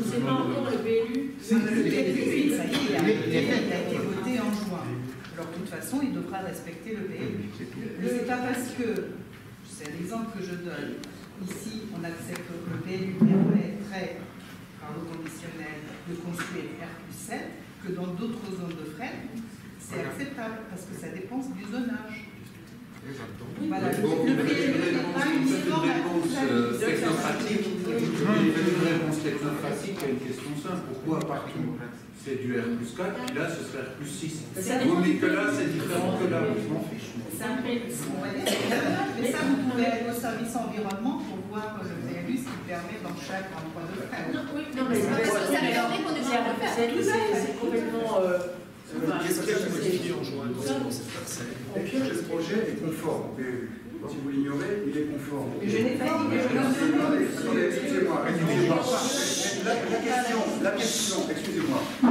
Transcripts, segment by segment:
C'est pas encore le PLU. Le PLU, ça y est, il a été voté en juin. Alors de toute façon, il devra respecter le PLU. C'est pas parce que, c'est l'exemple que je donne, ici on accepte que le PLU permettrait, par le conditionnel, de construire R+7, que dans d'autres zones de fret, c'est acceptable, parce que ça dépend du zonage. Voilà, le PLU n'est pas uniquement la technocratique. Une réponse technocratique à une question simple. Pourquoi partout c'est du R+4, puis là ce serait R+6? Vous dites que là c'est différent que là, je m'en fiche. Mais ça, vous pouvez aller au service environnement pour voir le PLU, ce qui permet dans chaque endroit de fret. Oui, non, mais c'est complètement. Qu'est-ce qui a été modifié en juin dans cette parcelle? Ce projet est conforme au PLU. Si vous l'ignorez, il est conforme. Je n'ai pas dit que je Attendez, excusez-moi. La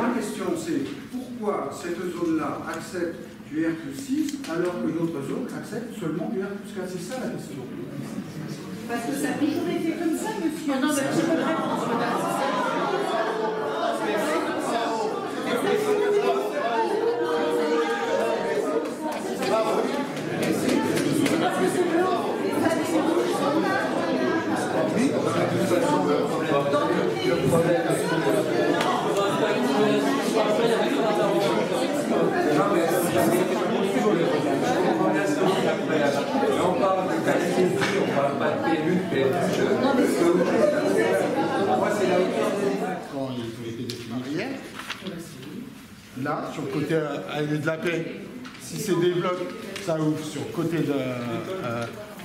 question, c'est pourquoi cette zone-là accepte du R+6 alors que d'autres zones acceptent seulement du R+4? C'est ça la question. Parce que ça a toujours été comme ça, monsieur. Non, mais je peux répondre. On parle de qualité, on parle pas de PLU, moi c'est la hauteur de Quand il a été défini hier, là, sur le côté allée de la paix, si c'est des blocs, ça ouvre sur le côté de,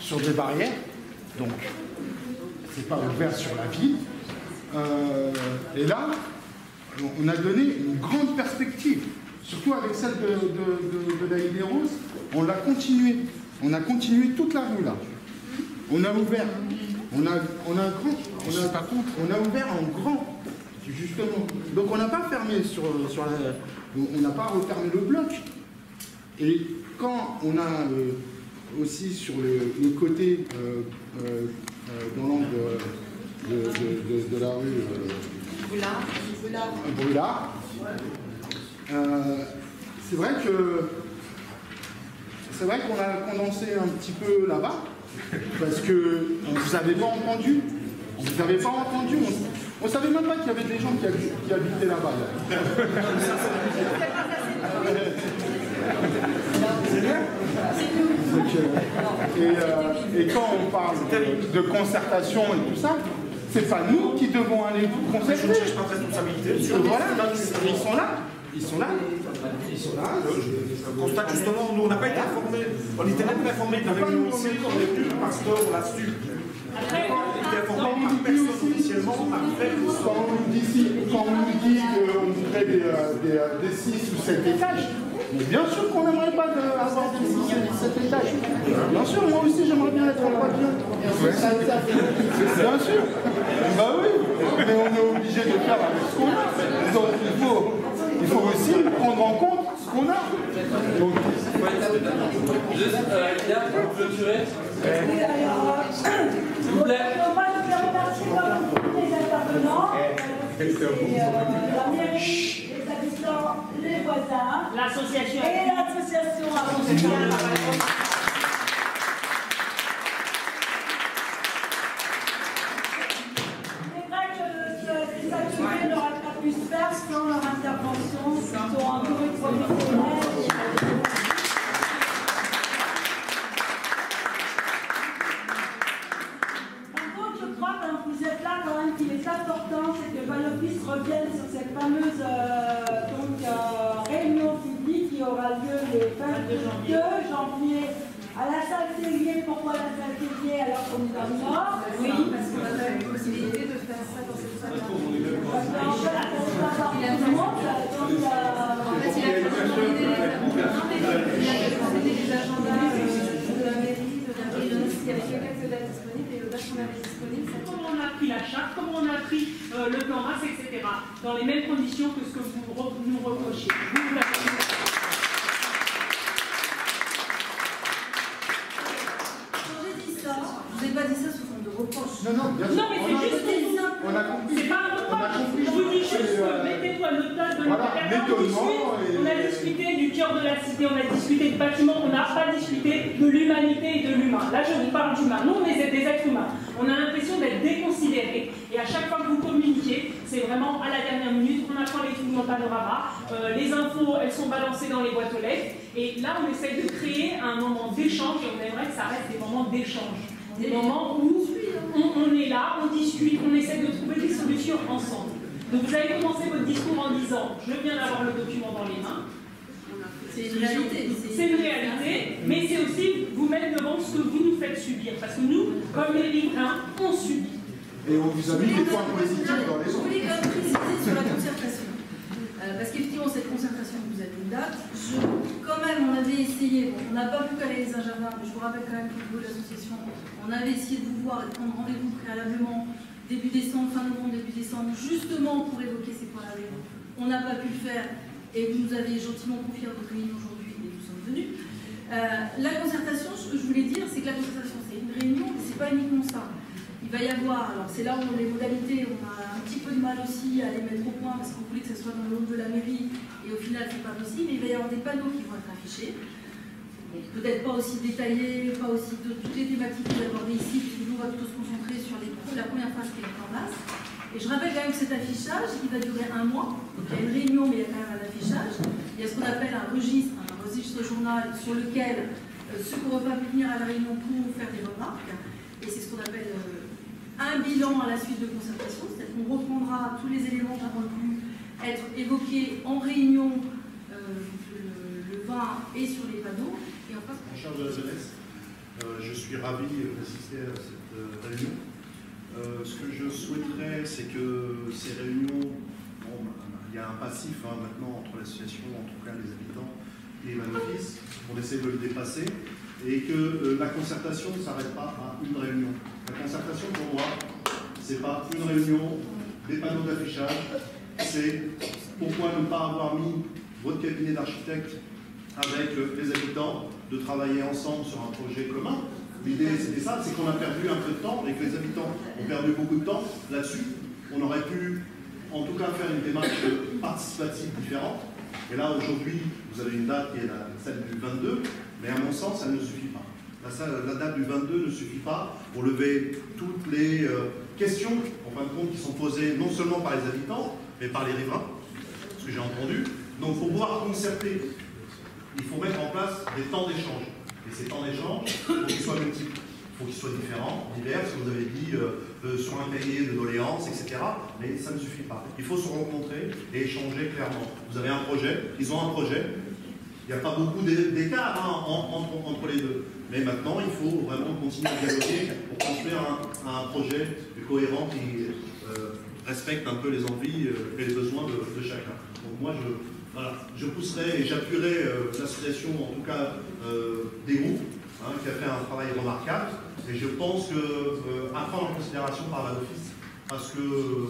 sur des barrières, donc c'est pas ouvert sur la ville. Et là, on a donné une grande perspective, surtout avec celle de la Île des Roses, on l'a continué. On a continué toute la rue là. On a ouvert. On a ouvert en grand, justement. Donc on n'a pas fermé on n'a pas refermé le bloc. Et quand on a aussi sur le côté dans l'angle de la rue Brulard, c'est vrai qu'on a condensé un petit peu là-bas, parce qu'on ne vous avait pas entendu. On ne vous avait pas entendu. On ne savait même pas qu'il y avait des gens qui habitaient là-bas. C'est bien. Et quand on parle de concertation et tout ça, c'est pas nous qui devons aller concerter. Je ne cherche pas de responsabilité. Voilà, ils sont là. Ils sont là. Je constate justement, nous on n'a pas été informés. On n'était même pas informés de la réunion ici, on est venu par store là-dessus. On était informés par personne officiellement après le Quand on nous dit qu'on voudrait des 6 ou 7 étages, mais bien sûr qu'on n'aimerait pas avoir des 6 ou 7 étages. Bien sûr, moi aussi j'aimerais bien être en pavillon. Bien sûr. Bah oui, mais on est obligé de faire avec ce qu'on a. Donc il faut aussi prendre en compte ce qu'on a. Donc, juste, bien, pour clôturer. S'il vous plaît. Moi, je vais remercier tous les intervenants, la mairie, les habitants, les voisins, L'association et l'association à C'est vrai que les activités n'auraient pas pu se faire sans leur intervention, ils sont entourés de professionnels. Qu'il est important, c'est que l'Office revienne sur cette fameuse réunion publique qui aura lieu le 22 janvier à la salle Tellier. Pourquoi la salle Tellier alors qu'on est dans le Nord? Oui, parce qu'on n'a pas eu la possibilité de faire ça dans cette salle. Parce qu'en fait, on va voir tout le monde. En fait, il a coordonné les agendas de la mairie, de la ville, s'il y avait quelques dates disponibles et le date qu'on avait disponible. Comment on a pris la charte, comment on a pris le plan masse, etc. Dans les mêmes conditions que ce que vous nous reprochez. Vous l'avez dit. Quand j'ai dit ça, je vous ai pas dit ça sous forme de reproche. non, bien sûr. Non, mais c'est juste on a compris. C'est pas un reproche. à notre place de Voilà, l'étonnement on a discuté du cœur de la cité, on a discuté de bâtiments, on n'a pas discuté de l'humanité et de l'humain. Là, je vous parle d'humain. Nous, on est des êtres humains. On a l'impression d'être déconsidérés. Et à chaque fois que vous communiquez, c'est vraiment à la dernière minute. On a parlé tout le panorama. Les infos, elles sont balancées dans les boîtes aux lettres. Et là, on essaie de créer un moment d'échange. Et on aimerait que ça reste des moments d'échange. Des moments où on est là, on discute, on essaie de trouver des solutions ensemble. Donc vous avez commencé votre discours en disant « Je viens d'avoir le document dans les mains ». C'est une réalité. C'est une réalité, mais c'est aussi vous mettre devant ce que vous nous faites subir. Parce que nous, comme les riverains, on subit. Et on vous a mis des points positifs dans les Je autres. voulais quand même préciser sur la concertation. Parce qu'effectivement, cette concertation, vous avez une date. Quand même, on avait essayé, bon, on n'a pas pu caler les agendas, mais je vous rappelle quand même qu'au niveau de l'association, on avait essayé de vous voir et de prendre rendez-vous préalablement début décembre, fin novembre, début décembre, justement pour évoquer ces points-là avec vous. On n'a pas pu le faire et vous nous avez gentiment confié votre réunion aujourd'hui et nous sommes venus. La concertation, ce que je voulais dire, c'est que la concertation, c'est une réunion, mais ce n'est pas uniquement ça. Il va y avoir, alors c'est là où les modalités, on a un petit peu de mal aussi à les mettre au point parce qu'on voulait que ce soit dans le nom de la mairie et au final c'est pas possible. Il va y avoir des panneaux qui vont être affichés, peut-être pas aussi détaillés, pas aussi de toutes les thématiques que vous abordez ici, puisque nous on va plutôt se concentrer sur la première phase qui est le canvas. Et je rappelle quand même que cet affichage, il va durer 1 mois. Donc il y a une réunion, mais il y a quand même un affichage. Il y a ce qu'on appelle un registre journal sur lequel ceux qui n'auront pas pu venir à la réunion pourront faire des remarques. Et c'est ce qu'on appelle un bilan à la suite de concertation, c'est-à-dire qu'on reprendra tous les éléments qui auront pu être évoqués en réunion le 20 et sur les panneaux. Et enfin, en charge de la jeunesse, je suis ravi d'assister à cette réunion. Ce que je souhaiterais, c'est que ces réunions, bon, il y a un passif maintenant entre l'association, en tout cas les habitants, et Manofis, on essaie de le dépasser, et que la concertation ne s'arrête pas à une réunion. La concertation, pour moi, c'est pas une réunion, des panneaux d'affichage, c'est pourquoi ne pas avoir mis votre cabinet d'architecte avec les habitants, de travailler ensemble sur un projet commun. L'idée, c'était ça, c'est qu'on a perdu un peu de temps, et que les habitants ont perdu beaucoup de temps là-dessus. On aurait pu, en tout cas, faire une démarche participative différente. Et là, aujourd'hui, vous avez une date qui est celle du 22, mais à mon sens, ça ne suffit pas. La date du 22 ne suffit pas pour lever toutes les questions, en fin de compte, qui sont posées non seulement par les habitants, mais par les riverains, ce que j'ai entendu. Donc, pour pouvoir concerter, il faut mettre en place des temps d'échange. Et ces temps d'échange, il faut qu'ils soient multiples, il faut qu'ils soient différents, divers, ce que vous avez dit, sur un cahier de doléances, etc. Mais ça ne suffit pas. Il faut se rencontrer et échanger clairement. Vous avez un projet, ils ont un projet. Il n'y a pas beaucoup d'écart entre les deux. Mais maintenant, il faut vraiment continuer à dialoguer pour construire un projet cohérent qui respecte un peu les envies et les besoins de chacun. Donc moi, je pousserai et j'appuierai l'association, en tout cas des groupes, qui a fait un travail remarquable. Et je pense qu'à prendre en considération par l'Office, parce que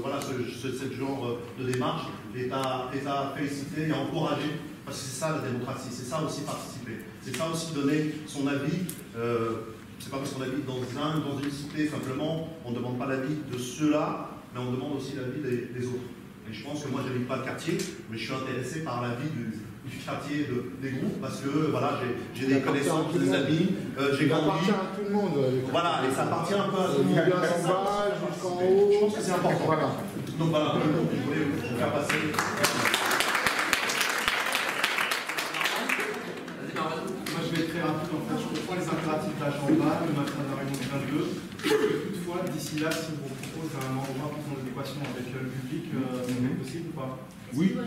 voilà, ce genre de démarche est à féliciter et à encourager. Parce que c'est ça la démocratie, c'est ça aussi participer, c'est ça aussi donner son avis. C'est pas parce qu'on habite dans une cité simplement, on ne demande pas l'avis de ceux-là, mais on demande aussi l'avis des autres. Et je pense que moi, je n'habite pas le quartier, mais je suis intéressé par l'avis du quartier des groupes, parce que voilà, j'ai des connaissances, des amis, j'ai grandi. Ça appartient à tout le monde. Voilà, et ça appartient un peu à tout le monde. Il y a en bas jusqu'en haut. Je pense que c'est important. Voilà. Donc voilà, je voulais vous faire passer. Moi, je vais être très rapide. En fait, je comprends les impératifs d'agenda, le matin de la réunion du 22. Toutefois, d'ici là, si on vous propose un endroit plus en adéquation avec le public, c'est possible ou pas? Oui.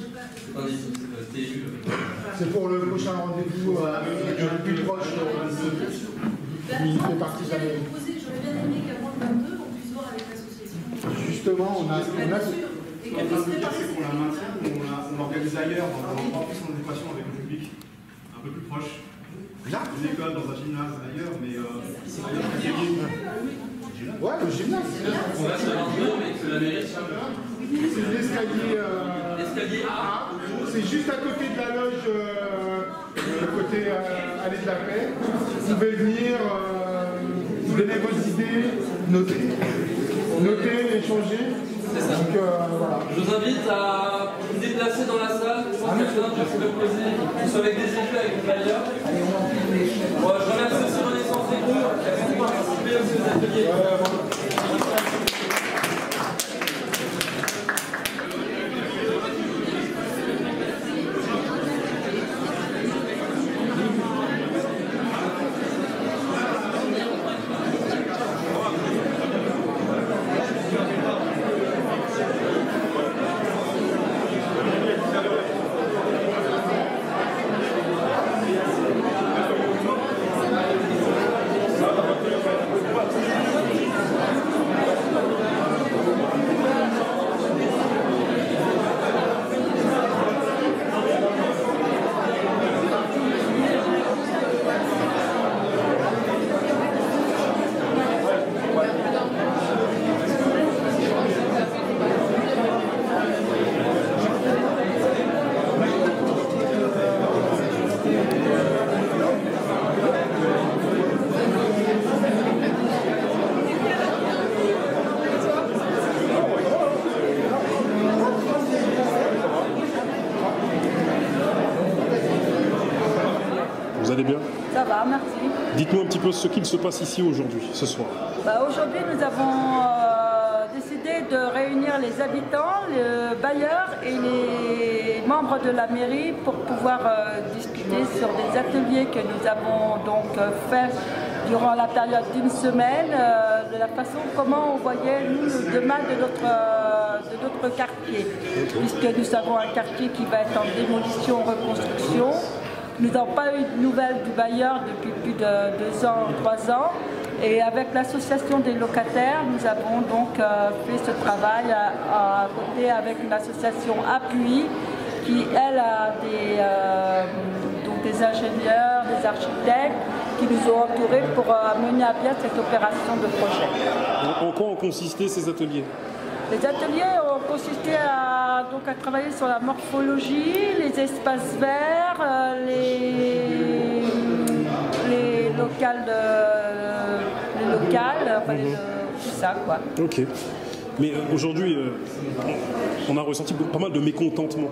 C'est pour le prochain rendez-vous le plus proche. Il fait partie de la mairie. J'aurais bien aimé qu'avant le 22, on puisse voir avec l'association. Justement, on a. Et qu'elle puisse préparer on la maintient ou on l'organise ailleurs, dans un endroit plus en adéquation avec le public, un peu plus proche. Une école, dans un gymnase, ailleurs, mais ouais, le gymnase. On va se rendre, mais que la mairie soit là. C'est l'escalier. L'escalier A. C'est juste à côté de la loge, côté allée de la Paix. Vous pouvez venir, donner vos idées, noter, échanger. C'est ça. Donc voilà. Je vous invite à vous déplacer. précédente que je pouvais poser, que ce soit avec des élus, avec des bailleurs. Bon, je remercie aussi Renaissance des groupes qui a beaucoup participé aussi aux ateliers. Vous allez bien? Ça va, merci. Dites-nous un petit peu ce qu'il se passe ici aujourd'hui, ce soir. Aujourd'hui, nous avons décidé de réunir les habitants, les bailleurs et les membres de la mairie pour pouvoir discuter sur des ateliers que nous avons donc fait durant la période d'une semaine, de la façon comment on voyait nous le demain de notre quartier, puisque nous avons un quartier qui va être en démolition, reconstruction. Nous n'avons pas eu de nouvelles du bailleur depuis plus de 2 ans, 3 ans. Et avec l'association des locataires, nous avons donc fait ce travail à côté avec une association Appui qui, elle, a des ingénieurs, des architectes qui nous ont entourés pour mener à bien cette opération de projet. En quoi ont consisté ces ateliers? Les ateliers ont consisté à travailler sur la morphologie, les espaces verts, les locales, tout ça quoi. Ok. Mais aujourd'hui, on a ressenti pas mal de mécontentement.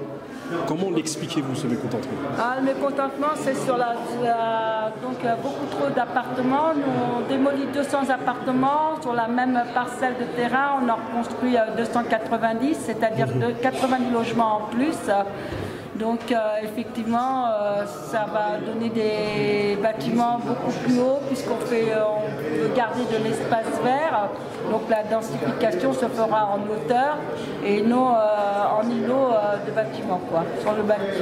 Comment l'expliquez-vous ce mécontentement? Le mécontentement, c'est sur donc beaucoup trop d'appartements. Nous on démolit 200 appartements sur la même parcelle de terrain. On en reconstruit 290, c'est-à-dire 90 logements en plus. Donc effectivement, ça va donner des bâtiments beaucoup plus hauts puisqu'on veut garder de l'espace vert. Donc la densification se fera en hauteur et non en îlot de bâtiments quoi, sur le bâti.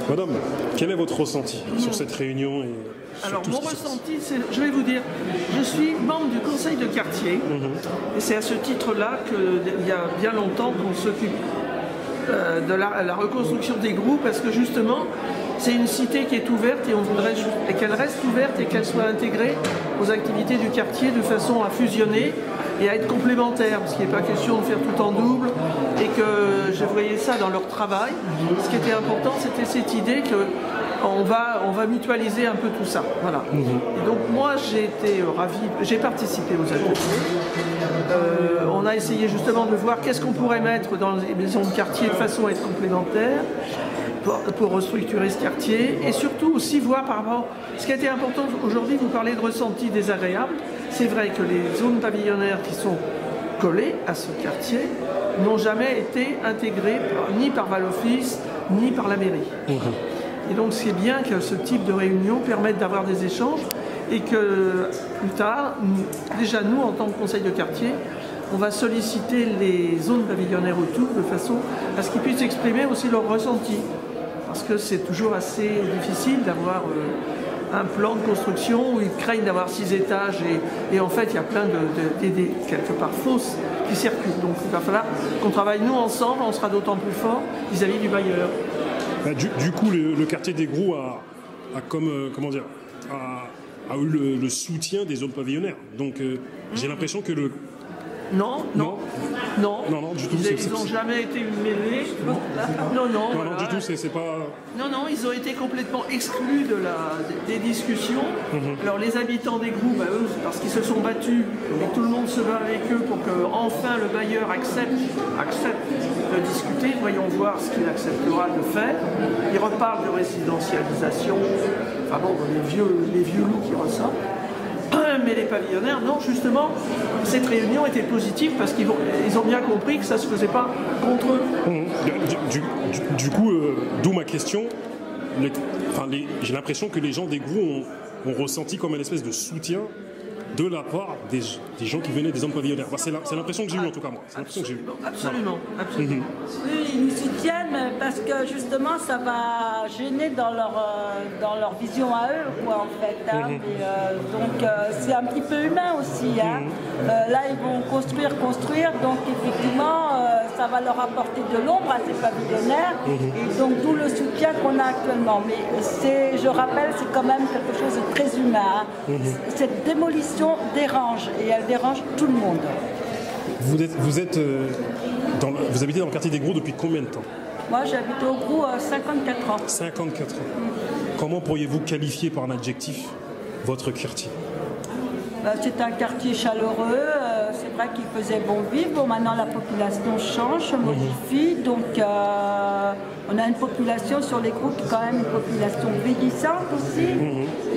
Madame, quel est votre ressenti sur cette réunion et Alors mon ressenti, je vais vous dire, je suis membre du conseil de quartier et c'est à ce titre-là qu'il y a bien longtemps qu'on s'occupe de la reconstruction des groupes parce que justement c'est une cité qui est ouverte et on voudrait qu'elle reste ouverte et qu'elle soit intégrée aux activités du quartier de façon à fusionner et à être complémentaire parce qu'il n'est pas question de faire tout en double et que je voyais ça dans leur travail. Ce qui était important c'était cette idée qu'on va mutualiser un peu tout ça. Voilà. Et donc moi j'ai été ravi, j'ai participé aux ateliers. On a essayé justement de voir qu'est-ce qu'on pourrait mettre dans les maisons de quartier de façon à être complémentaire pour restructurer ce quartier et surtout aussi voir par rapport à ce qui a été important aujourd'hui, vous parlez de ressenti désagréable. C'est vrai que les zones pavillonnaires qui sont collées à ce quartier n'ont jamais été intégrées ni par Val-Office ni par la mairie. Et donc c'est bien que ce type de réunion permette d'avoir des échanges et que plus tard, déjà nous en tant que conseil de quartier, on va solliciter les zones pavillonnaires autour de façon à ce qu'ils puissent exprimer aussi leur ressenti. Parce que c'est toujours assez difficile d'avoir un plan de construction où ils craignent d'avoir 6 étages et en fait il y a plein d'idées quelque part fausses qui circulent. Donc il va falloir qu'on travaille nous ensemble, on sera d'autant plus fort vis-à-vis du bailleur. Du coup, le quartier des Grous a eu le soutien des zones pavillonnaires. Donc j'ai l'impression que le... Non, du tout. Ils n'ont jamais été mêlés. Non, du tout, c'est pas... Non, ils ont été complètement exclus des discussions. Alors les habitants des groupes, eux, parce qu'ils se sont battus, et tout le monde se bat avec eux pour que enfin le bailleur accepte de discuter, voyons voir ce qu'il acceptera de faire. Il reparle de résidentialisation, enfin bon, les vieux loups qui ressortent. Mais les pavillonnaires, non, justement, cette réunion était positive parce qu'ils ont bien compris que ça ne se faisait pas contre eux. Du coup, d'où ma question. J'ai l'impression que les gens des groupes ont ressenti comme une espèce de soutien de la part des gens qui venaient des zones pavillonnaires. C'est l'impression que j'ai eue en tout cas moi. Absolument. Oui, ils nous soutiennent parce que justement ça va gêner dans leur vision à eux, quoi, en fait. Donc c'est un petit peu humain aussi. Là ils vont construire, donc effectivement ça va leur apporter de l'ombre à ces pavillonnaires. Et donc d'où le soutien qu'on a actuellement. Mais je rappelle, c'est quand même quelque chose de très humain. Cette démolition dérange et elle dérange tout le monde. Vous habitez dans le quartier des Gros depuis combien de temps? Moi j'habite au Gros 54 ans. 54 ans. Comment pourriez-vous qualifier par un adjectif votre quartier? C'est un quartier chaleureux, c'est vrai qu'il faisait bon vivre. Bon, maintenant la population change, se modifie, donc on a une population sur les groupes, quand même une population vieillissante aussi.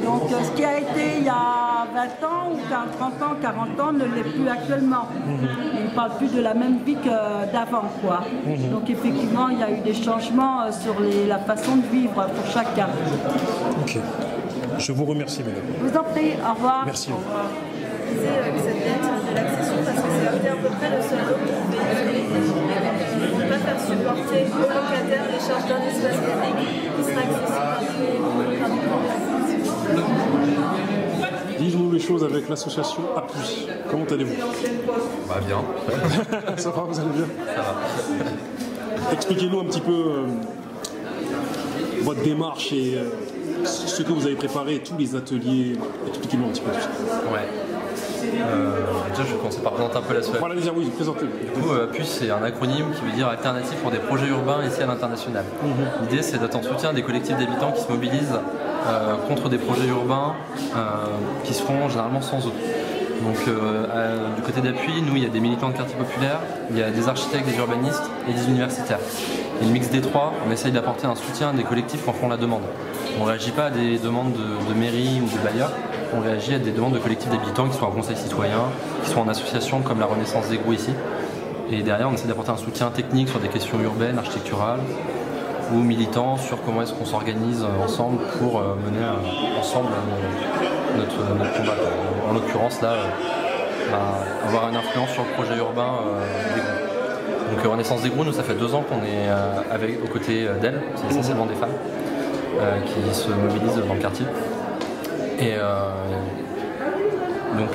Donc ce qui a été il y a 20 ans ou 30 ans, 40 ans ne l'est plus actuellement. On ne parle plus de la même vie que d'avant, quoi. Donc effectivement il y a eu des changements sur la façon de vivre pour chacun. Ok. Je vous remercie, mesdames. Je vous en prie, au revoir. Merci. Au revoir. Je disais que cette dette de l'accession, parce que c'est à peu près le seul lot qui ne peut pas faire supporter aux locataires les charges d'un espace public qui sera accessible. Disons les choses avec l'association A+. Comment allez-vous? Bien. Ça va, vous allez bien? Ça va. Expliquez-nous un petit peu votre démarche et ce que vous avez préparé, tous les ateliers. Expliquez-nous un petit peu tout ça. Ouais. Déjà, je vais commencer par présenter un peu l'association. Voilà, déjà, oui, présentez. Du coup, APUS, c'est un acronyme qui veut dire Alternative pour des projets urbains ici à l'international. L'idée, c'est d'être en soutien des collectifs d'habitants qui se mobilisent contre des projets urbains qui se font généralement sans eux. Donc, du côté d'appui, nous, il y a des militants de quartiers populaires, il y a des architectes, des urbanistes et des universitaires. Et le mix des trois, on essaye d'apporter un soutien à des collectifs qui en font la demande. On ne réagit pas à des demandes de mairie ou de bailleurs, on réagit à des demandes de collectifs d'habitants qui sont en conseil citoyen, qui sont en association comme la Renaissance des Gros ici. Et derrière, on essaie d'apporter un soutien technique sur des questions urbaines, architecturales ou militants sur comment est-ce qu'on s'organise ensemble pour mener ensemble notre combat. En l'occurrence, là, avoir une influence sur le projet urbain des Gros. Donc Renaissance des Gros, nous, ça fait 2 ans qu'on est aux côtés d'elles, c'est essentiellement des femmes. Qui se mobilisent dans le quartier. Et donc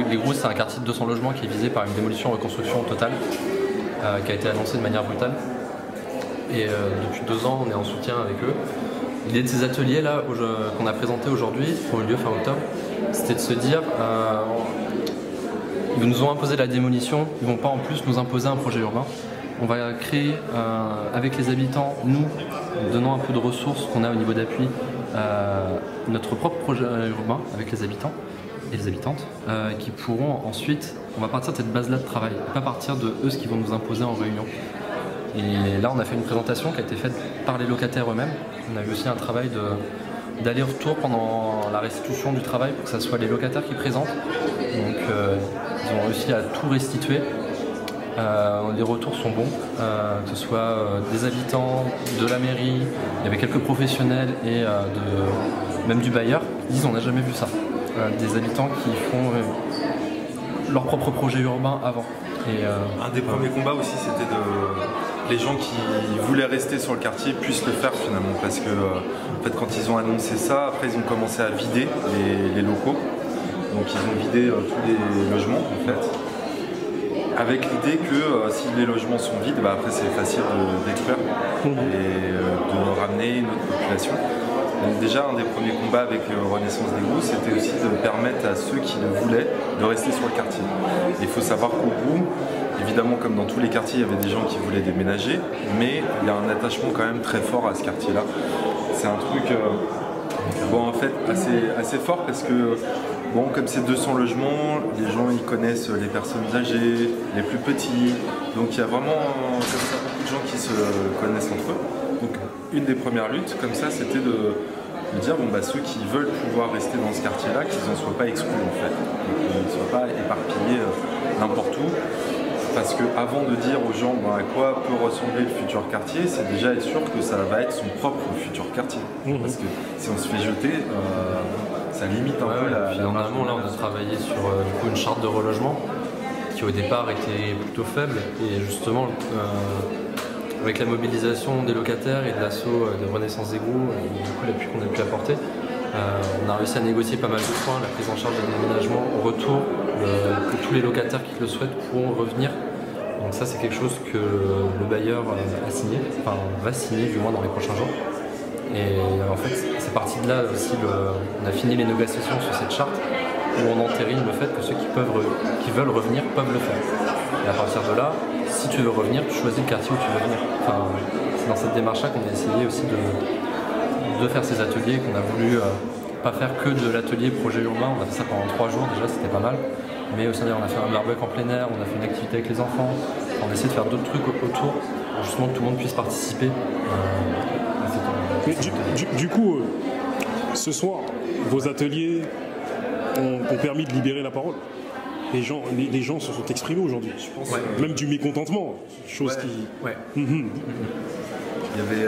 les Gros, c'est un quartier de 200 logements qui est visé par une démolition-reconstruction totale qui a été annoncée de manière brutale. Et depuis 2 ans, on est en soutien avec eux. L'idée de ces ateliers-là qu'on a présentés aujourd'hui, qui ont eu lieu fin octobre, c'était de se dire ils nous ont imposé la démolition, ils ne vont pas en plus nous imposer un projet urbain. On va créer avec les habitants, nous, donnant un peu de ressources qu'on a au niveau d'appui, notre propre projet urbain avec les habitants et les habitantes, qui pourront ensuite, on va partir de cette base-là de travail, pas partir de eux ce qu'ils vont nous imposer en réunion. Et là, on a fait une présentation qui a été faite par les locataires eux-mêmes. On a eu aussi un travail d'aller-retour pendant la restitution du travail pour que ce soit les locataires qui présentent. Donc, ils ont réussi à tout restituer. Les retours sont bons, que ce soit des habitants, de la mairie, il y avait quelques professionnels et même du bailleur. Ils disent on n'a jamais vu ça. Des habitants qui font leur propre projet urbain avant. Un des premiers combats aussi, c'était les gens qui voulaient rester sur le quartier puissent le faire finalement, parce que en fait, quand ils ont annoncé ça, après ils ont commencé à vider les locaux. Donc ils ont vidé tous les logements en fait. Avec l'idée que si les logements sont vides, après c'est facile d'exclure et de ramener une autre population. Donc déjà, un des premiers combats avec Renaissance des Gros, c'était aussi de permettre à ceux qui le voulaient de rester sur le quartier. Il faut savoir qu'au bout, évidemment comme dans tous les quartiers, il y avait des gens qui voulaient déménager, mais il y a un attachement quand même très fort à ce quartier-là. C'est un truc en fait assez fort parce que bon, comme c'est 200 logements, les gens ils connaissent les personnes âgées, les plus petits, donc il y a vraiment comme ça beaucoup de gens qui se connaissent entre eux. Donc une des premières luttes comme ça, c'était de dire bon, bah, ceux qui veulent pouvoir rester dans ce quartier-là, qu'ils n'en soient pas exclus en fait, qu'ils ne soient pas éparpillés n'importe où. Parce qu'avant de dire aux gens à quoi peut ressembler le futur quartier, c'est déjà être sûr que ça va être son propre futur quartier. Parce que si on se fait jeter, ça limite un peu la... Normalement, là, on a travaillé sur du coup, une charte de relogement qui au départ était plutôt faible. Et justement, avec la mobilisation des locataires et de l'assaut de Renaissance des Groux, et du coup l'appui qu'on a pu apporter, on a réussi à négocier pas mal de points, la prise en charge des déménagements au retour, que tous les locataires qui le souhaitent pourront revenir. Donc ça c'est quelque chose que le bailleur a signé, enfin va signer du moins dans les prochains jours. Et en fait c'est parti de là aussi, on a fini les négociations sur cette charte où on entérine le fait que ceux qui veulent revenir peuvent le faire. Et à partir de là, si tu veux revenir, tu choisis le quartier où tu veux venir. Enfin, c'est dans cette démarche-là qu'on a essayé aussi de faire ces ateliers, qu'on a voulu pas faire que de l'atelier projet urbain. On a fait ça pendant 3 jours déjà, c'était pas mal. Mais aussi on a fait un barbecue en plein air, on a fait une activité avec les enfants. On a essayé de faire d'autres trucs autour pour justement que tout le monde puisse participer. Mais du coup, ce soir, vos ateliers ont permis de libérer la parole. Les gens se sont exprimés aujourd'hui, je pense. Même du mécontentement, chose qui... Ouais. Il y avait,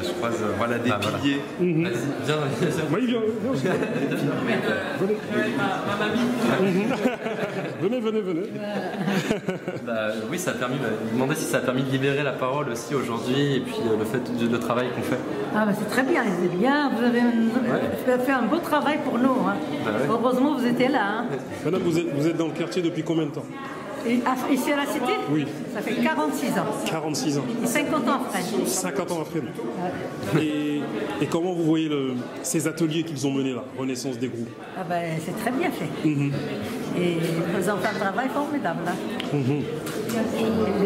je croise, voilà, des piliers. Vas-y, viens. Oui, viens. Venez. Oui, ça a permis. Je me demandais si ça a permis de libérer la parole aussi aujourd'hui, et puis le fait de travail qu'on fait. Ah bah c'est très bien, c'est bien. Vous avez fait un beau travail pour nous. Hein. Heureusement, vous étiez là. Hein. Madame, vous êtes dans le quartier depuis combien de temps? Ici à la Cité? Oui. Ça fait 46 ans. 46 ans. Et 50 ans après. 50 ans après. Et comment vous voyez ces ateliers qu'ils ont menés là, Renaissance des Groux? Ah ben, c'est très bien fait. Et ils ont fait un travail formidable. Là.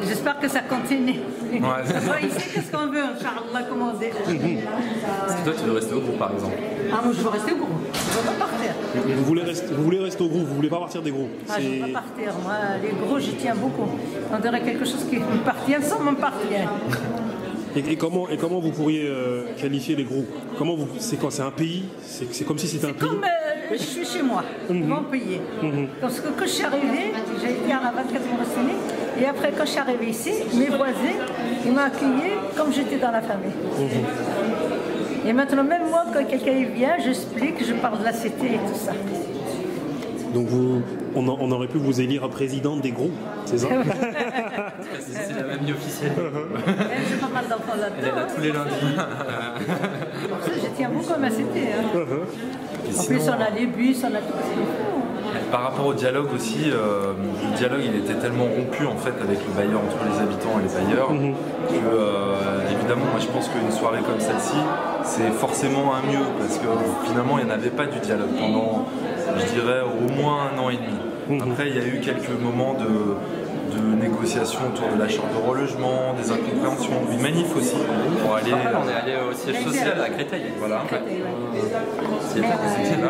J'espère que ça continue. Ici, qu'est-ce qu'on veut, Inch'Allah, commander. Est-ce que toi, tu veux rester au groupe, par exemple? Ah, moi, je veux rester au groupe. Je ne veux pas partir. Vous voulez rester au groupe, vous ne voulez pas partir des groupes? Ah, je ne veux pas partir. Moi, les gros, j'y tiens beaucoup. On dirait quelque chose qui me partit sans me partir. Et comment vous pourriez qualifier les groupes? C'est quoi? C'est un pays? C'est comme si c'était un pays? Comme je suis chez moi, mon pays. Parce que quand je suis arrivée, j'ai été à la 24 Mourasini, et après quand je suis arrivée ici, mes voisins, ils m'ont accueilli comme j'étais dans la famille. Et maintenant, même moi, quand quelqu'un vient, j'explique, je parle de la cité et tout ça. Donc on aurait pu vous élire présidente des groupes, c'est ça? C'est la mamie officielle. J'ai pas mal d'enfants là-dedans. Elle est là tous les lundis. Pour ça, je tiens beaucoup à ma cité. Hein. En plus, on a les bus, on a tout ce qu'il faut. Par rapport au dialogue aussi, le dialogue il était tellement rompu en fait avec le bailleur, entre les habitants et les bailleurs, que évidemment moi je pense qu'une soirée comme celle-ci c'est forcément un mieux, parce que finalement il n'y en avait pas du dialogue pendant, je dirais, au moins 1 an et demi. Après il y a eu quelques moments de négociations autour de la charte de relogement, des incompréhensions, une manif aussi pour aller... on est allé au siège social à Créteil. Voilà. C'est là,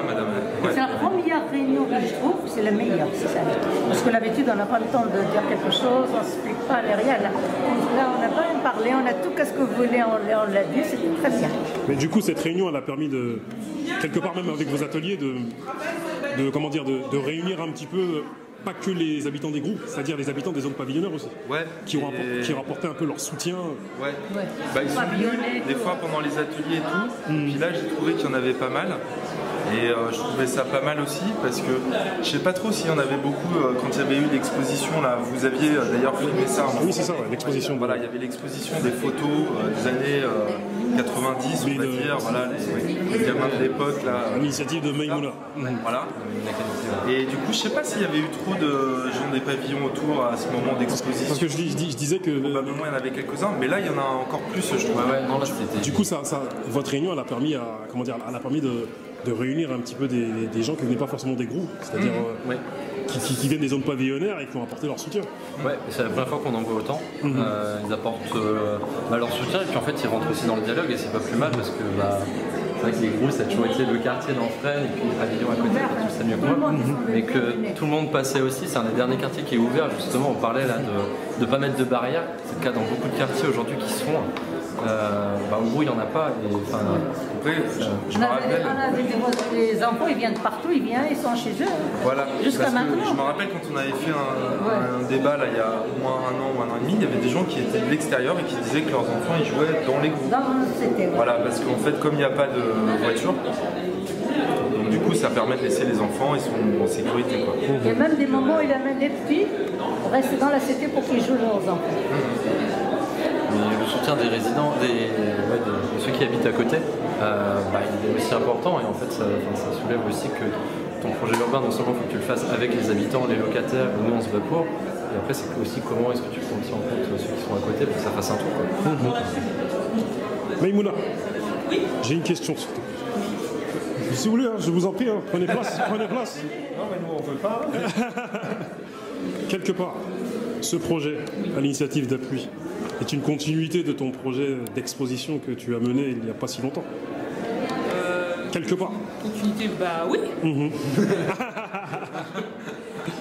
madame. C'est la première réunion que je trouve, c'est la meilleure, c'est ça. Parce que l'habitude, on n'a pas le temps de dire quelque chose, on ne s'explique pas, rien. Là, on n'a pas même parlé, on a tout ce que vous voulez, on l'a dit, c'était très bien. Mais du coup, cette réunion, elle a permis de, quelque part même avec vos ateliers, de réunir un petit peu... Pas que les habitants des groupes, c'est-à-dire les habitants des zones pavillonnaires aussi, qui ont apporté un peu leur soutien. Bah, ils sont venus des fois pendant les ateliers et tout, puis là j'ai trouvé qu'il y en avait pas mal. Et je trouvais ça pas mal aussi parce que je sais pas trop s'il y en avait beaucoup quand il y avait eu l'exposition là. Vous aviez d'ailleurs filmé ça. Oui, c'est ça, l'exposition. Voilà, il y avait l'exposition des photos des années 90, on va dire, voilà, les gamins de l'époque là. L'initiative de Maïmouna. Voilà. Et du coup, je sais pas s'il y avait eu trop de gens des pavillons autour à ce moment d'exposition. Parce que je disais que probablement il y en avait quelques-uns, mais là il y en a encore plus, je trouve. Du coup, votre réunion, elle a permis de réunir un petit peu des gens qui venaient pas forcément des groupes, c'est-à-dire qui viennent des zones pavillonnaires et qui ont apporté leur soutien. Ouais, c'est la première fois qu'on en voit autant. Ils apportent leur soutien et puis en fait ils rentrent aussi dans le dialogue et c'est pas plus mal parce que c'est vrai que les Grous, ça a toujours été le quartier d'Enfresne, et puis Avignon à côté, tu sais mieux que moi, mais que tout le monde passait aussi. C'est un des derniers quartiers qui est ouvert, justement. On parlait là de ne pas mettre de barrières. C'est le cas dans beaucoup de quartiers aujourd'hui qui se font. Au Grou, il n'y en a pas. Et, après, je me rappelle. Les enfants, ils viennent de partout, ils sont chez eux. Voilà, jusqu'à maintenant. Je me rappelle quand on avait fait un débat là, il y a au moins un an ou un an et demi, il y avait des gens qui étaient de l'extérieur et qui disaient que leurs enfants ils jouaient dans les Grous. Voilà, parce qu'en fait, comme il n'y a pas de voiture, donc du coup, ça permet de laisser les enfants, ils sont en sécurité. Quoi. Il y a même des moments où il amène les petits rester dans la cité pour qu'ils jouent leurs enfants. Mais le soutien des résidents, de ceux qui habitent à côté, il est aussi important, et en fait ça soulève aussi que ton projet urbain, non seulement il faut que tu le fasses avec les habitants, les locataires, nous on se bat pour, et après c'est aussi comment est-ce que tu prends aussi en compte ceux qui sont à côté pour que ça fasse un tour. Maïmouna, j'ai une question surtout. Si vous voulez, je vous en prie, prenez place, prenez place. Non mais nous on veut pas. Quelque part, ce projet, à l'initiative d'Appui, est une continuité de ton projet d'exposition que tu as mené il n'y a pas si longtemps. Quelque part. Continuité, oui.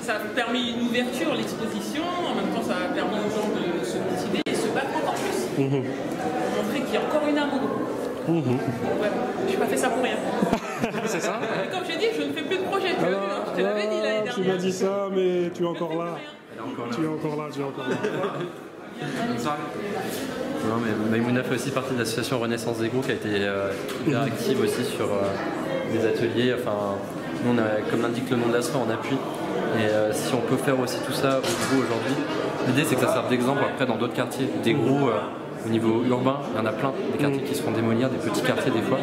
Ça a permis une ouverture, l'exposition, en même temps ça a permis aux gens de se motiver et se battre encore plus. Montrer qu'il y a encore une âme au groupe. Je n'ai pas fait ça pour rien. C'est ça. Mais comme j'ai dit, je ne fais plus de projet. Tu l'as vu, je te l'avais dit l'année dernière. Tu m'as dit ça, mais tu es encore là. Tu es encore là. Non, mais Maïmouna fait aussi partie de l'association Renaissance des Grous qui a été hyper active aussi sur des ateliers. Enfin, nous, on a, comme l'indique le nom de l'asso, on appuie. Et si on peut faire aussi tout ça au Grous aujourd'hui, l'idée c'est que ça serve d'exemple après dans d'autres quartiers. Des Grous au niveau urbain, il y en a plein, des quartiers qui se font démolir, des petits quartiers des fois.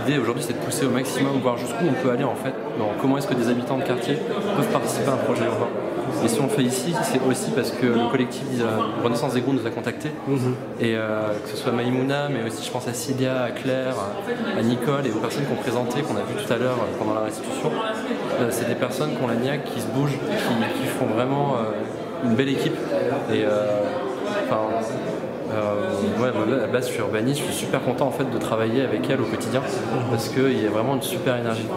L'idée aujourd'hui c'est de pousser au maximum, voir jusqu'où on peut aller en fait, dans comment est-ce que des habitants de quartier peuvent participer à un projet urbain. Et si on le fait ici, c'est aussi parce que le collectif Renaissance des Grous nous a contactés. Et que ce soit Maïmouna, mais aussi je pense à Cilia, à Claire, à Nicole et aux personnes qu'on présentait, qu'on a vu tout à l'heure pendant la restitution. C'est des personnes qui ont la niaque, qui se bougent, qui font vraiment une belle équipe. Et à la base je suis urbaniste, je suis super content en fait de travailler avec elle au quotidien parce qu'il y a vraiment une super énergie.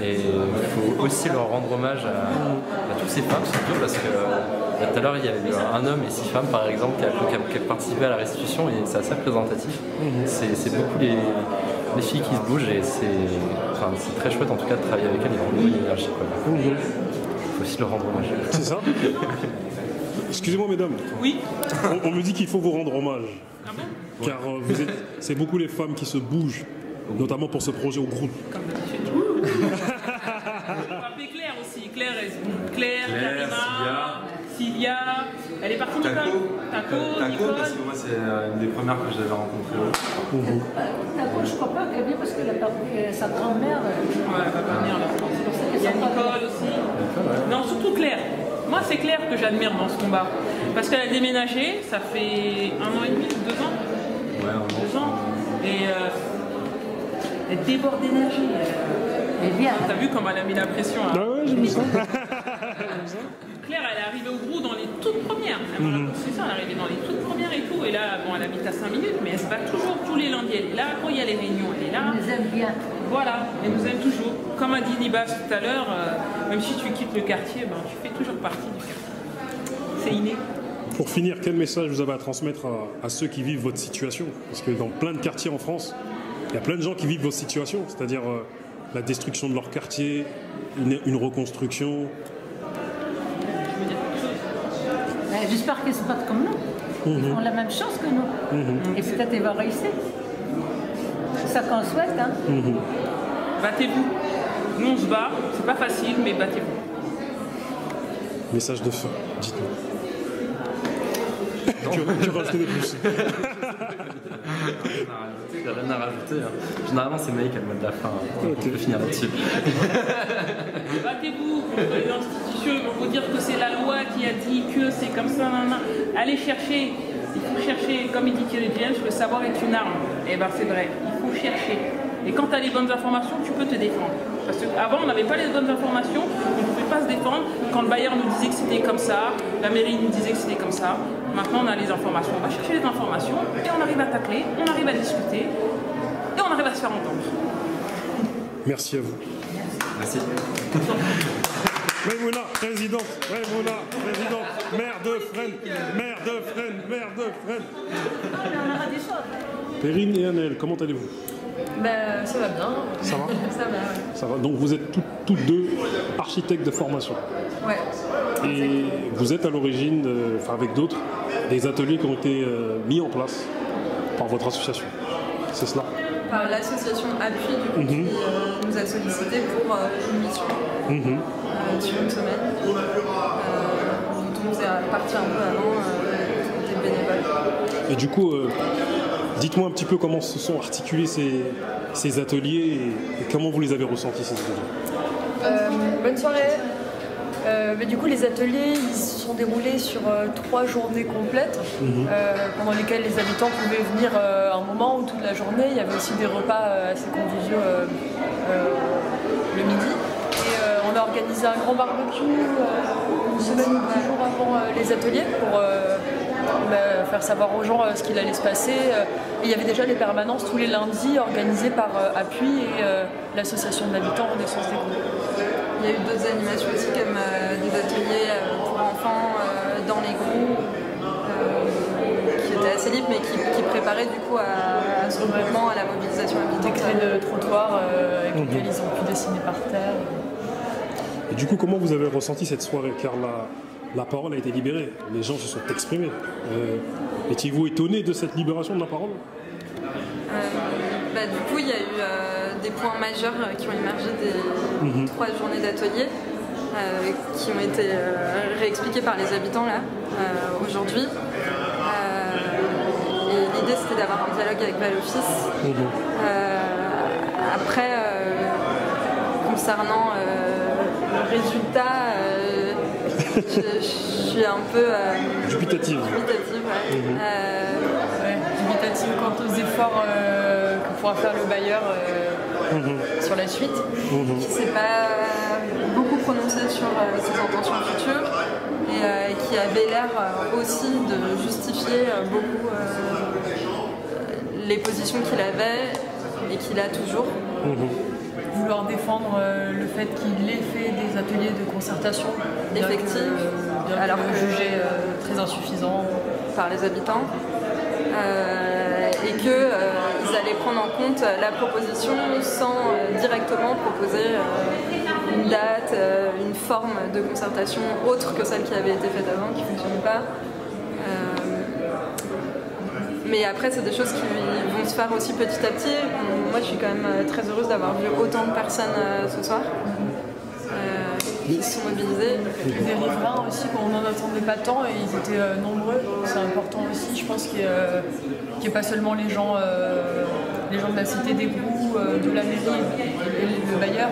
Et il faut aussi leur rendre hommage à toutes ces femmes surtout parce que tout à l'heure il y avait un homme et 6 femmes par exemple qui a participé à la restitution et c'est assez représentatif. C'est beaucoup les filles qui se bougent et c'est très chouette en tout cas de travailler avec elles, il y a vraiment une énergie. Il faut aussi leur rendre hommage. C'est ça. Excusez-moi mesdames. Oui. On me dit qu'il faut vous rendre hommage. Ah bon? Car c'est beaucoup les femmes qui se bougent, notamment pour ce projet au groupe. Comme d'habitude. On va appeler Claire aussi. Claire, Karima, Cilia. Elle est partie Nicole. Taco, Nicole. Parce que moi c'est une des premières que j'avais rencontrées. Taco, je crois pas qu'elle vient parce qu'elle a perdu sa grand-mère. Ouais, elle va pas venir là. Il y a Nicole aussi. Non, surtout Claire. Moi, c'est Claire que j'admire dans ce combat. Parce qu'elle a déménagé, ça fait 1 an et demi, 2 ans. Ouais, 2 ans. Et elle déborde d'énergie. T'as vu comment elle a mis la pression là? Ah ouais, j'ai vu ça. Claire, elle est arrivée au Grous dans les toutes premières. Elle m'a raconté ça, elle est arrivée dans les toutes premières et tout. Et là, bon, elle habite à 5 minutes, mais elle se bat toujours tous les lundis. Elle est là, quand il y a les réunions, elle est là. Elle nous aime bien. Voilà, elle nous aime toujours. Comme a dit Nibas tout à l'heure, même si tu quittes le quartier, tu fais toujours partie du quartier. C'est inné. Pour finir, quel message vous avez à transmettre à ceux qui vivent votre situation? Parce que dans plein de quartiers en France, il y a plein de gens qui vivent votre situation, c'est-à-dire la destruction de leur quartier, une reconstruction. J'espère qu'ils se battent comme nous. Ils font la même chose que nous. Et peut-être ils vont réussir. C'est ça qu'on souhaite. Hein. Battez-vous. Nous on se bat, c'est pas facile, mais battez-vous. Message de fin, dites-nous. Tu rajoutes des plus. Il n'y a rien à rajouter. Généralement, c'est Maï qui a le mot de la fin. On peut finir là-dessus. Battez-vous contre les institutions. Ils vont vous dire que c'est la loi qui a dit que c'est comme ça. Allez chercher. Il faut chercher. Comme il dit Thierry James, le savoir est une arme. Et ben c'est vrai. Il faut chercher. Et quand tu as les bonnes informations, tu peux te défendre. Parce qu'avant, on n'avait pas les bonnes informations, on ne pouvait pas se défendre. Quand le bailleur nous disait que c'était comme ça, la mairie nous disait que c'était comme ça, maintenant on a les informations. On va chercher les informations et on arrive à tacler, on arrive à discuter. et on arrive à se faire entendre. Merci à vous. Merci. Maïmouna, présidente, maire de Fresnes, Perrine et Annelle, comment allez-vous? Ben, ça va bien. Ça va? Ça va, ouais. Ça va. Donc vous êtes toutes deux architectes de formation. Ouais. Et vous êtes à l'origine, avec d'autres, des ateliers qui ont été mis en place par votre association. C'est cela? Par l'association Appui, du coup, qui nous a sollicité pour une mission sur une semaine. Dont on faisait partie un peu avant des bénévoles. Et du coup, dites-moi un petit peu comment se sont articulés ces ateliers et comment vous les avez ressentis, ces ateliers. Bonne soirée. Mais du coup, les ateliers ils se sont déroulés sur 3 journées complètes, pendant lesquelles les habitants pouvaient venir un moment ou toute la journée. Il y avait aussi des repas assez conviviaux le midi. Et on a organisé un grand barbecue une semaine ou 10 jours avant les ateliers pour faire savoir aux gens ce qu'il allait se passer. Et il y avait déjà les permanences tous les lundis organisées par Appui et l'association d'habitants Renaissance des Groupes. Il y a eu d'autres animations aussi comme des ateliers pour enfants dans les groupes qui étaient assez libres mais qui préparaient du coup à ce regroupement, à la mobilisation habitante. Des craies de trottoir avec lesquels ils ont pu dessiner par terre. Et du coup, comment vous avez ressenti cette soirée? Car la parole a été libérée, les gens se sont exprimés. Étiez-vous étonné de cette libération de la parole? Du coup, il y a eu des points majeurs qui ont émergé des 3 journées d'atelier qui ont été réexpliqués par les habitants là aujourd'hui. Et l'idée c'était d'avoir un dialogue avec Val-Office. Après, concernant le résultat, je suis un peu dubitative. Dubitative quant aux efforts que pourra faire le bailleur sur la suite, qui ne s'est pas beaucoup prononcé sur ses intentions futures et qui avait l'air aussi de justifier beaucoup les positions qu'il avait et qu'il a toujours. Vouloir défendre le fait qu'il ait fait des ateliers de concertation effective, alors que jugé très insuffisant par les habitants, et qu'ils allaient prendre en compte la proposition sans directement proposer une date, une forme de concertation autre que celle qui avait été faite avant, qui ne fonctionnait pas. Mais après, c'est des choses qui vont se faire aussi petit à petit. Moi, je suis quand même très heureuse d'avoir vu autant de personnes ce soir qui se sont mobilisées. Des riverains aussi, on n'en attendait pas tant et ils étaient nombreux. C'est important aussi, je pense qu'il n'y ait pas seulement les gens de la cité des Groux, de la mairie et le bailleur,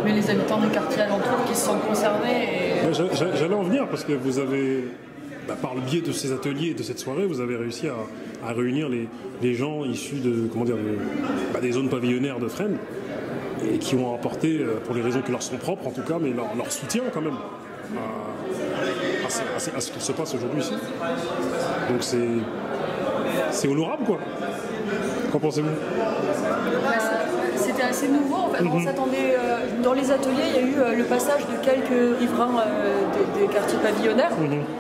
mais les habitants des quartiers alentours qui se sentent concernés. J'allais en venir parce que vous avez... par le biais de ces ateliers et de cette soirée, vous avez réussi à réunir les gens issus des zones pavillonnaires de Fresnes et qui ont apporté, pour les raisons qui leur sont propres en tout cas, mais leur soutien quand même à ce qui se passe aujourd'hui ici. Donc c'est honorable quoi. Qu'en pensez-vous? C'était assez nouveau en fait. On s'attendait, dans les ateliers, il y a eu le passage de quelques riverains des quartiers pavillonnaires,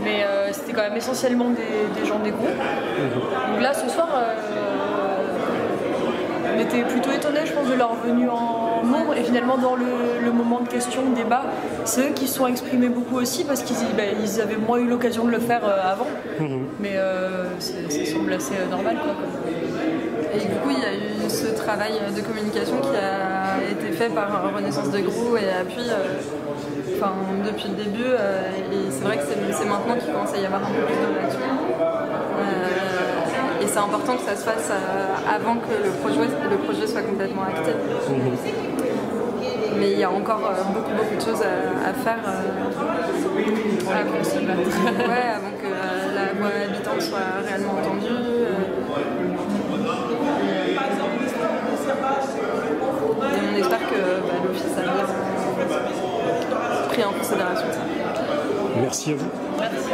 mais c'était quand même essentiellement des gens des groupes. Donc là, ce soir, on était plutôt étonnés, je pense, de leur venue en nombre. Et finalement, dans le moment de questions, de débat, c'est eux qui se sont exprimés beaucoup aussi parce qu'ils avaient moins eu l'occasion de le faire avant. Mais ça semble assez normal, quoi. Et du coup, il y a eu ce travail de communication qui a été fait par Renaissance des Groux et Appui depuis le début. Et c'est vrai que c'est maintenant qu'il commence à y avoir un peu plus de réaction. Et c'est important que ça se fasse avant que le projet soit complètement acté. Mais il y a encore beaucoup de choses à faire avant que la voix habitante soit réellement entendue. Et on espère que l'office a bien pris en considération ça. Merci à vous. Merci.